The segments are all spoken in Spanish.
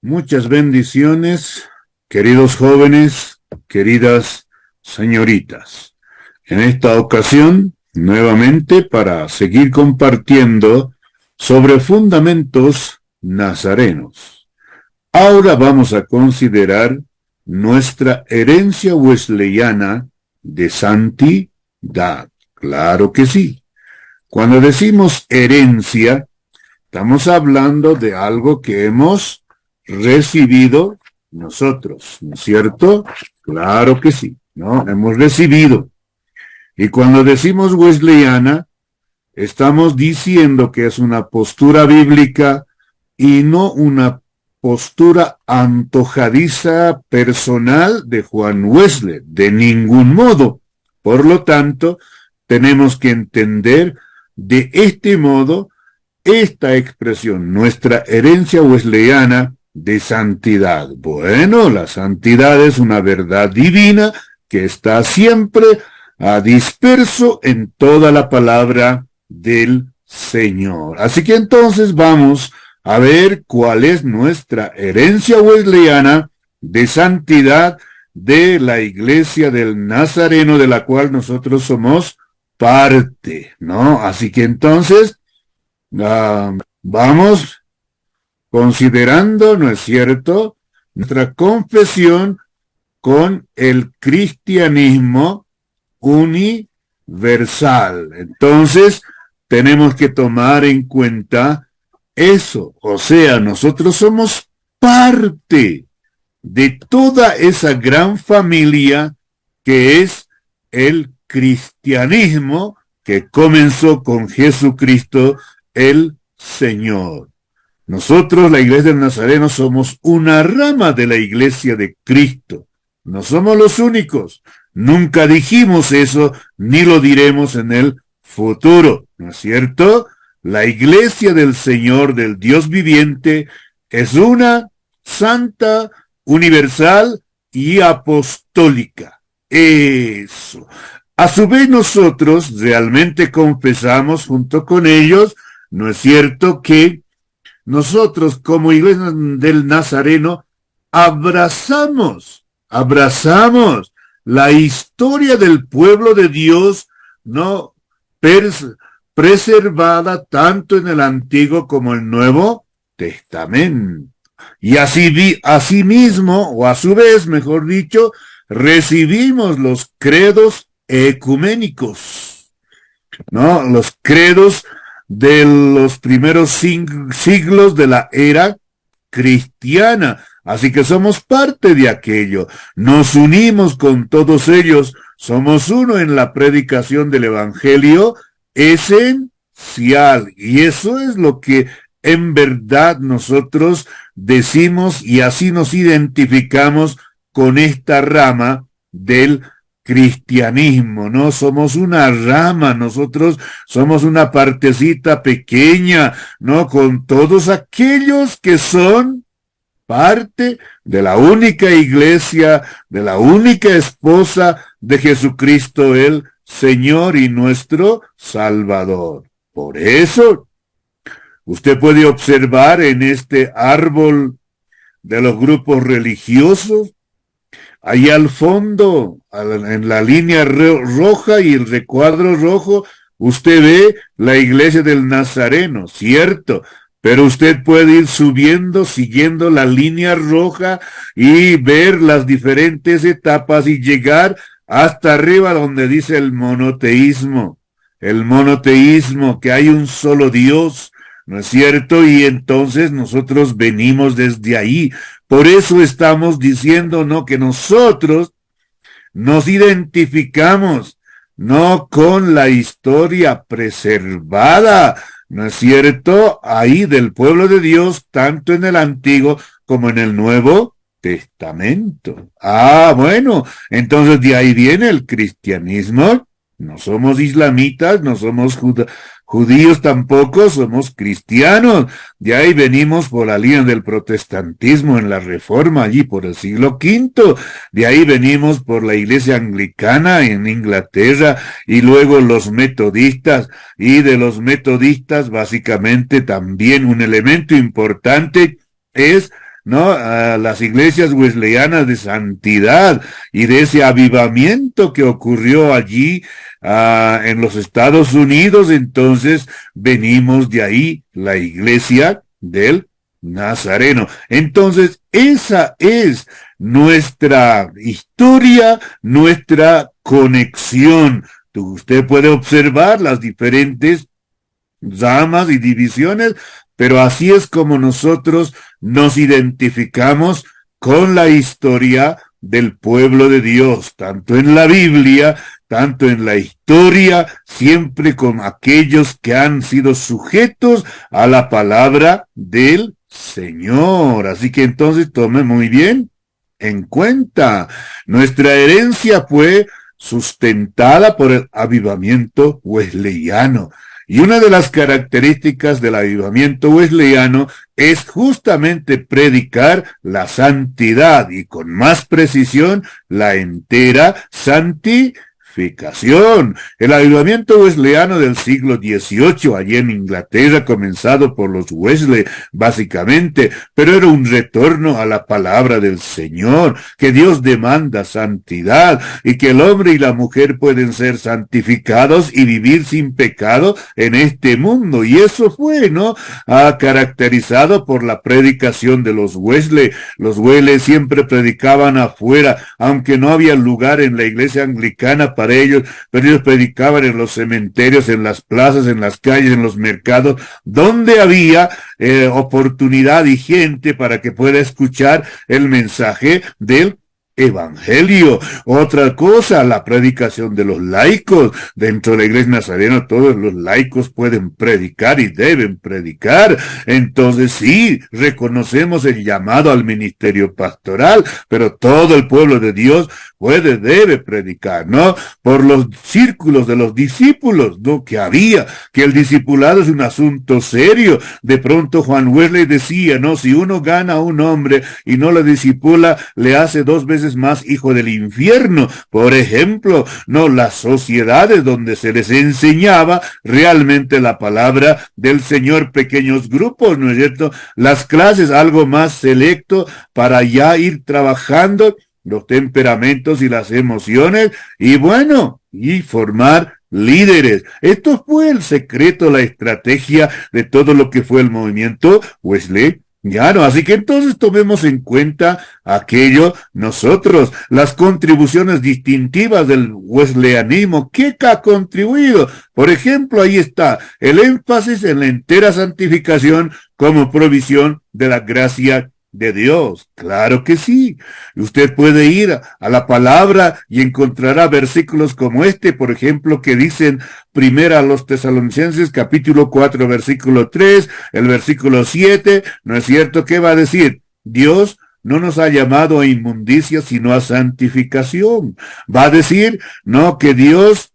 Muchas bendiciones, queridos jóvenes, queridas señoritas. En esta ocasión, nuevamente para seguir compartiendo sobre fundamentos nazarenos. Ahora vamos a considerar nuestra herencia wesleyana de santidad. Claro que sí. Cuando decimos herencia, estamos hablando de algo que hemos recibido nosotros, ¿no es cierto? Claro que sí, ¿no? Hemos recibido. Y cuando decimos wesleyana, estamos diciendo que es una postura bíblica y no una postura antojadiza personal de Juan Wesley, de ningún modo. Por lo tanto, tenemos que entender de este modo esta expresión, nuestra herencia wesleyana de santidad. Bueno, la santidad es una verdad divina que está siempre disperso en toda la palabra del Señor. Así que entonces vamos a ver cuál es nuestra herencia wesleyana de santidad de la iglesia del Nazareno, de la cual nosotros somos parte, ¿no? Así que entonces vamos considerando, ¿no es cierto?, nuestra confesión con el cristianismo universal. Entonces, tenemos que tomar en cuenta eso, o sea, nosotros somos parte de toda esa gran familia que es el cristianismo que comenzó con Jesucristo el Señor. Nosotros, la Iglesia del Nazareno, somos una rama de la Iglesia de Cristo. No somos los únicos. Nunca dijimos eso, ni lo diremos en el futuro, ¿no es cierto? La Iglesia del Señor, del Dios viviente, es una santa, universal y apostólica. Eso. A su vez nosotros realmente confesamos junto con ellos, ¿no es cierto?, que nosotros como Iglesia del Nazareno abrazamos la historia del pueblo de Dios, ¿no?, preservada tanto en el Antiguo como el Nuevo Testamento. Y así mismo, o a su vez, mejor dicho, recibimos los credos ecuménicos, ¿no? Los credos de los primeros siglos de la era cristiana. Así que somos parte de aquello. Nos unimos con todos ellos. Somos uno en la predicación del Evangelio esencial. Y eso es lo que en verdad nosotros decimos y así nos identificamos con esta rama del cristianismo, ¿no? Somos una rama, nosotros somos una partecita pequeña, ¿no? Con todos aquellos que son parte de la única iglesia, de la única esposa de Jesucristo el Señor y nuestro Salvador. Por eso, usted puede observar en este árbol de los grupos religiosos, ahí al fondo, en la línea roja y el recuadro rojo, usted ve la iglesia del Nazareno, ¿cierto? Pero usted puede ir subiendo, siguiendo la línea roja y ver las diferentes etapas y llegar hasta arriba donde dice el monoteísmo, que hay un solo Dios, ¿no es cierto? Y entonces nosotros venimos desde ahí. Por eso estamos diciendo, ¿no?, que nosotros nos identificamos, no con la historia preservada, ¿no es cierto?, ahí del pueblo de Dios, tanto en el Antiguo como en el Nuevo Testamento. Bueno, entonces de ahí viene el cristianismo. No somos islamitas, no somos judíos tampoco, somos cristianos. De ahí venimos por la línea del protestantismo en la Reforma, allí por el siglo V. De ahí venimos por la iglesia anglicana en Inglaterra y luego los metodistas. Y de los metodistas, básicamente, también un elemento importante es ¿no? A las iglesias wesleyanas de santidad y de ese avivamiento que ocurrió allí en los Estados Unidos. Entonces venimos de ahí, la iglesia del Nazareno. Entonces, esa es nuestra historia, nuestra conexión. Usted puede observar las diferentes ramas y divisiones, pero así es como nosotros nos identificamos con la historia del pueblo de Dios, tanto en la Biblia, tanto en la historia, siempre con aquellos que han sido sujetos a la palabra del Señor. Así que entonces tome muy bien en cuenta. Nuestra herencia fue sustentada por el avivamiento wesleyano. Y una de las características del avivamiento wesleyano es justamente predicar la santidad y con más precisión la entera santidad. El avivamiento wesleyano del siglo XVIII, allí en Inglaterra, comenzado por los Wesley, básicamente, pero era un retorno a la palabra del Señor, que Dios demanda santidad y que el hombre y la mujer pueden ser santificados y vivir sin pecado en este mundo. Y eso fue, ¿no? Caracterizado por la predicación de los Wesley. Los Wesley siempre predicaban afuera, aunque no había lugar en la iglesia anglicana para ellos, pero ellos predicaban en los cementerios, en las plazas, en las calles, en los mercados, donde había oportunidad y gente para que pueda escuchar el mensaje del Evangelio. Otra cosa, la predicación de los laicos. Dentro de la iglesia nazarena todos los laicos pueden predicar y deben predicar. Entonces sí, reconocemos el llamado al ministerio pastoral, pero todo el pueblo de Dios debe predicar, ¿no? Por los círculos de los discípulos, ¿no? Que había, que el discipulado es un asunto serio. De pronto Juan Wesley decía, ¿no? Si uno gana a un hombre y no lo discipula, le hace 2 veces más hijo del infierno. Por ejemplo, no, las sociedades donde se les enseñaba realmente la palabra del Señor, pequeños grupos, ¿no es cierto? Las clases, algo más selecto para ya ir trabajando los temperamentos y las emociones, y bueno, y formar líderes. Esto fue el secreto, la estrategia de todo lo que fue el movimiento wesleyano. Así que entonces tomemos en cuenta aquello nosotros, las contribuciones distintivas del wesleyanismo. ¿Qué ha contribuido? Por ejemplo, ahí está el énfasis en la entera santificación como provisión de la gracia de Dios. Claro que sí. Usted puede ir a la palabra y encontrará versículos como este, por ejemplo, que dicen primera a los Tesalonicenses, capítulo 4, versículo 3, el versículo 7, ¿no es cierto? ¿Qué va a decir? Dios no nos ha llamado a inmundicia, sino a santificación. Va a decir, no, que Dios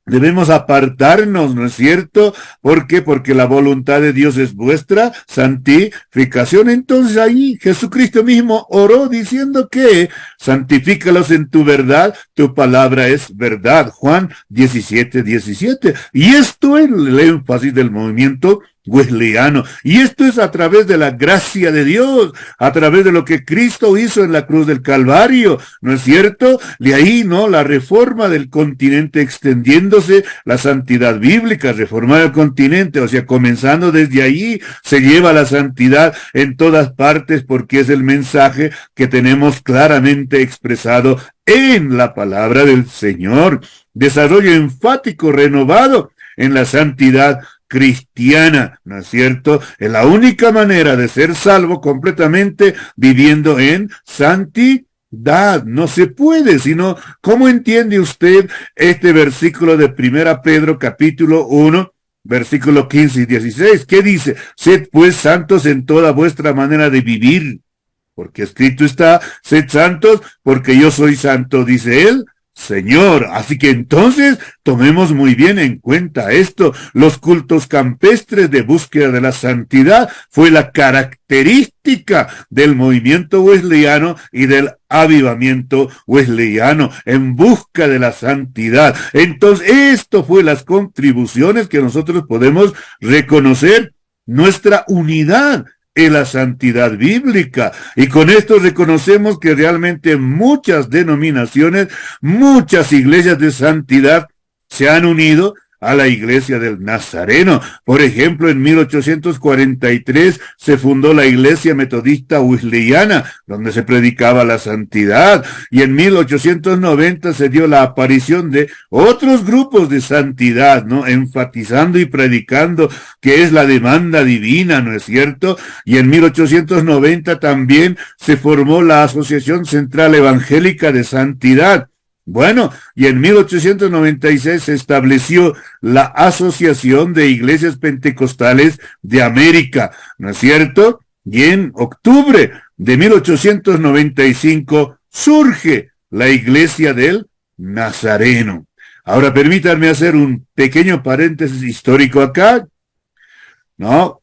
debemos apartarnos, ¿no es cierto? ¿Por qué? Porque la voluntad de Dios es vuestra santificación. Entonces ahí Jesucristo mismo oró diciendo que santifícalos en tu verdad, tu palabra es verdad. Juan 17:17. Y esto es el énfasis del movimiento wesleyano. Y esto es a través de la gracia de Dios, a través de lo que Cristo hizo en la cruz del Calvario, ¿no es cierto? De ahí, ¿no? La reforma del continente extendiéndose, la santidad bíblica, reformar el continente, o sea, comenzando desde ahí, se lleva la santidad en todas partes porque es el mensaje que tenemos claramente expresado en la palabra del Señor. Desarrollo enfático renovado en la santidad cristiana, ¿no es cierto? Es la única manera de ser salvo completamente viviendo en santidad. No se puede, sino, ¿cómo entiende usted este versículo de 1 Pedro capítulo 1, versículo 15 y 16? ¿Qué dice? Sed pues santos en toda vuestra manera de vivir, porque escrito está, sed santos porque yo soy santo, dice él, Señor. Así que entonces tomemos muy bien en cuenta esto. Los cultos campestres de búsqueda de la santidad fue la característica del movimiento wesleyano y del avivamiento wesleyano en busca de la santidad. Entonces esto fue las contribuciones que nosotros podemos reconocer, nuestra unidad es la santidad bíblica. Y con esto reconocemos que realmente muchas denominaciones, muchas iglesias de santidad se han unido a la iglesia del Nazareno. Por ejemplo, en 1843 se fundó la iglesia metodista wesleyana, donde se predicaba la santidad, y en 1890 se dio la aparición de otros grupos de santidad, ¿no? Enfatizando y predicando que es la demanda divina, ¿no es cierto? Y en 1890 también se formó la Asociación Central Evangélica de Santidad. Bueno, y en 1896 se estableció la Asociación de Iglesias Pentecostales de América, ¿no es cierto? Y en octubre de 1895 surge la Iglesia del Nazareno. Ahora permítanme hacer un pequeño paréntesis histórico acá, ¿no?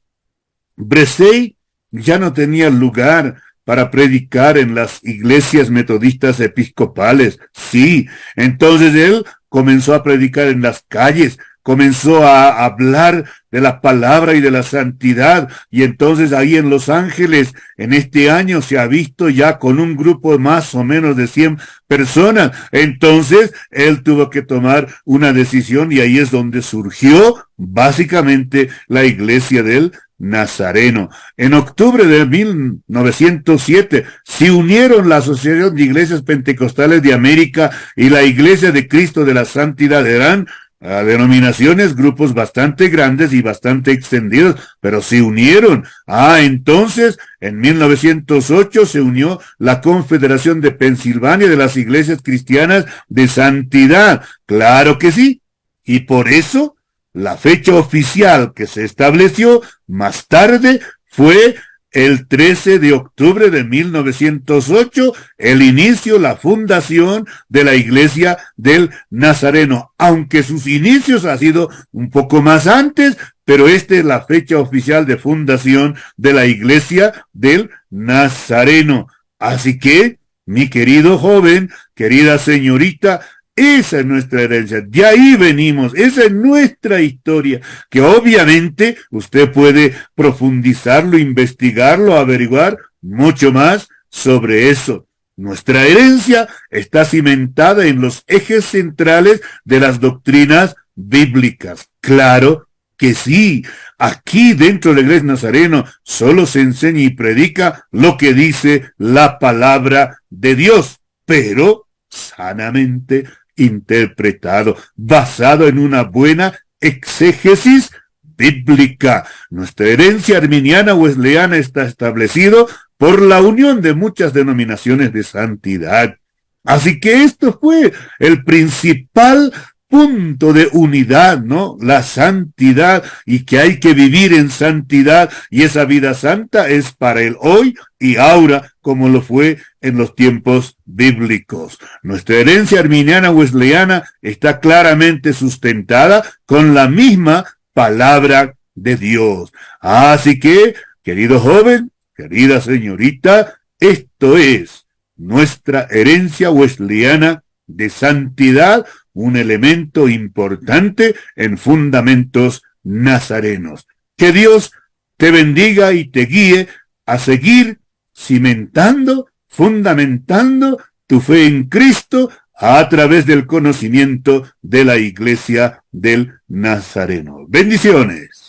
Bresey ya no tenía lugar para predicar en las iglesias metodistas episcopales. Sí, entonces él comenzó a predicar en las calles, comenzó a hablar de la palabra y de la santidad, y entonces ahí en Los Ángeles, en este año se ha visto ya con un grupo más o menos de 100 personas. Entonces él tuvo que tomar una decisión y ahí es donde surgió básicamente la iglesia del Nazareno. En octubre de 1907 se unieron la Asociación de Iglesias Pentecostales de América y la Iglesia de Cristo de la Santidad. Eran denominaciones, grupos bastante grandes y bastante extendidos, pero se unieron. Entonces, en 1908 se unió la Confederación de Pensilvania de las Iglesias Cristianas de Santidad. Claro que sí. Y por eso la fecha oficial que se estableció más tarde fue el 13 de octubre de 1908, el inicio, la fundación de la Iglesia del Nazareno, aunque sus inicios han sido un poco más antes, pero esta es la fecha oficial de fundación de la Iglesia del Nazareno. Así que, mi querido joven, querida señorita, esa es nuestra herencia, de ahí venimos, esa es nuestra historia, que obviamente usted puede profundizarlo, investigarlo, averiguar mucho más sobre eso. Nuestra herencia está cimentada en los ejes centrales de las doctrinas bíblicas. Claro que sí, aquí dentro de la Iglesia Nazareno solo se enseña y predica lo que dice la palabra de Dios, pero sanamente interpretado, basado en una buena exégesis bíblica. Nuestra herencia arminiana wesleyana está establecido por la unión de muchas denominaciones de santidad. Así que esto fue el principal punto de unidad, ¿no? La santidad, y que hay que vivir en santidad, y esa vida santa es para el hoy y ahora, como lo fue en los tiempos bíblicos. Nuestra herencia arminiana wesleyana está claramente sustentada con la misma palabra de Dios. Así que, querido joven, querida señorita, esto es nuestra herencia wesleyana de santidad, un elemento importante en fundamentos nazarenos. Que Dios te bendiga y te guíe a seguir cimentando, fundamentando tu fe en Cristo a través del conocimiento de la Iglesia del Nazareno. Bendiciones.